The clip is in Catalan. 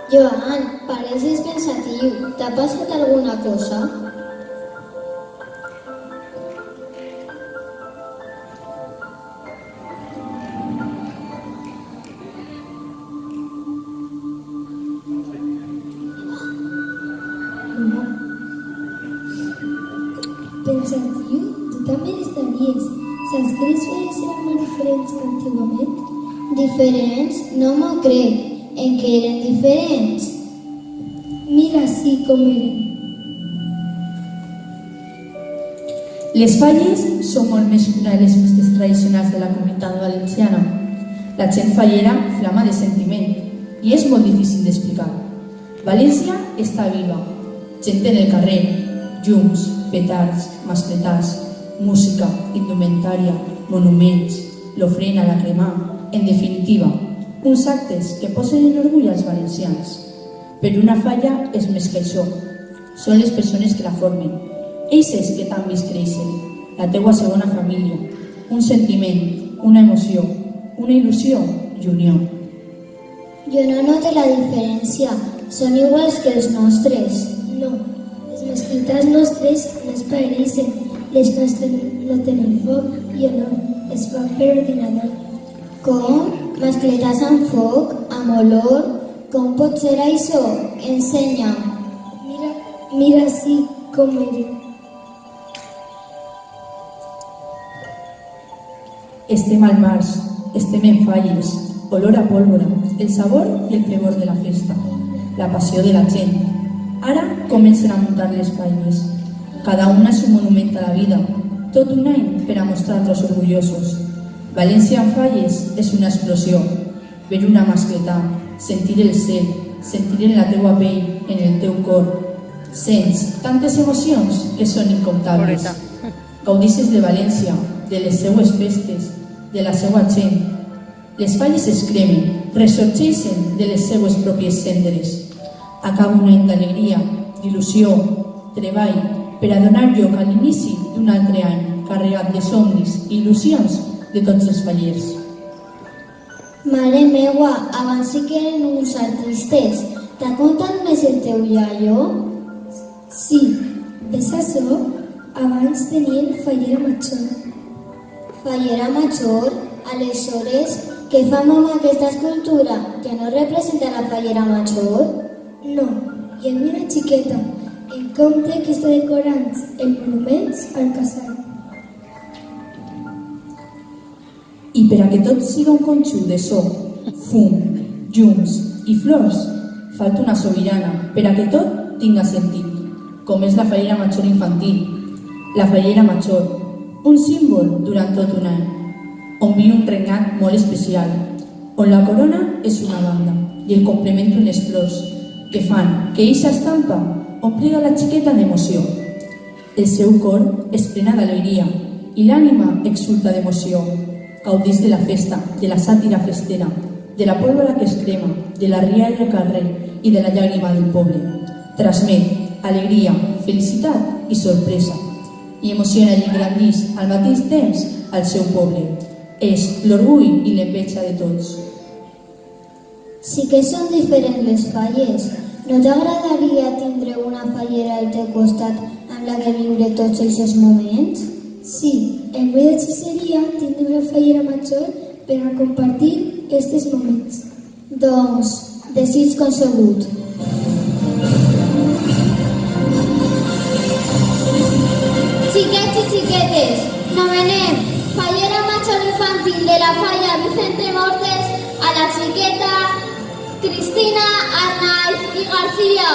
Joan, pareces pensatiu. T'ha passat alguna cosa? Pensatiu? Tu també estaries. Saps que les falles eren molt diferents que antigament? Diferents? No m'ho crec. En què eren diferents? Mira sí com eren. Les falles són molt més que una de les festes tradicionals de la comunitat valenciana. La gent fallera flama de sentiment i és molt difícil d'explicar. València està viva, gent en el carrer, llums, petards, mascletars, música, indumentària, monuments, l'ofrena, la cremà, en definitiva, uns actes que posen en orgull als valencians. Però una falla és més que això. Són les persones que la formen, eixes que t'han vist créixer, la teua segona família, un sentiment, una emoció, una il·lusió i unió. Jo no noto la diferència. Són iguals que els nostres. No, les mascletes nostres no es pareixen. Les nostres no tenen foc i olor. Es fan per ordinador. Com? Mascletes amb foc? Amb olor? Com pot ser això? Ensenya'm. Mira sí com eren. Estem al març, estem en falles, olor a pólvora, el sabor i el fervor de la festa, la passió de la gent. Ara comencen a muntar les falles. Cada una és un monument a la vida, tot un any per a mostrar-los orgullosos. València en falles és una explosió. Ver una mascletà, sentir el cel, sentir en la teua pell, en el teu cor. Sents tantes emocions que són incomptables. Gaudisses de València, de les seues festes, de la seua gent. Les falles es cremen, ressorgeixen de les seues pròpies cendres. Acaba un any d'alegria, d'il·lusió, treball, per a donar lloc a l'inici d'un altre any carregat de somnis i il·lusions de tots els fallers. Mare meua, abans sí que eren uns artistes. T'ha contat més el teu iaio? Sí, ves això? Abans tenien fallera major. Fallera major? Aleshores, què fam amb aquesta escultura? Que no representa la fallera major? No, hi havia una xiqueta. En compte que està decorant els monuments al casal. I per a que tot siga un conjunt de so, fum, llums i flors, falta una sobirana per a que tot tinga sentit, com és la fallera major infantil. La fallera major, un símbol durant tot un any, on viu un regnat molt especial, on la corona és una banda i el complement unes flors que fan que eixa estampa omplega la xiqueta d'emoció. El seu cor és plena d'alegria i l'ànima exulta d'emoció. Gaudís de la festa, de la sàtira festera, de la pólvora que es crema, de la rialla al carrer i de la llàgrima del poble. Transmet alegria, felicitat i sorpresa i emociona i engrandís al mateix temps al seu poble. És l'orgull i l'enveja de tots. Sí que són diferents les falles. No t'agradaria tindre una fallera al teu costat amb la que viure tots aquests moments? Sí, el meu desig seria tindre una fallera major per a compartir aquests moments. Doncs, desig concebut. Xiquets i xiquetes, nomenem fallera major infantil de la falla Vicente Mortes a la xiqueta Cristina Arnaiz i García.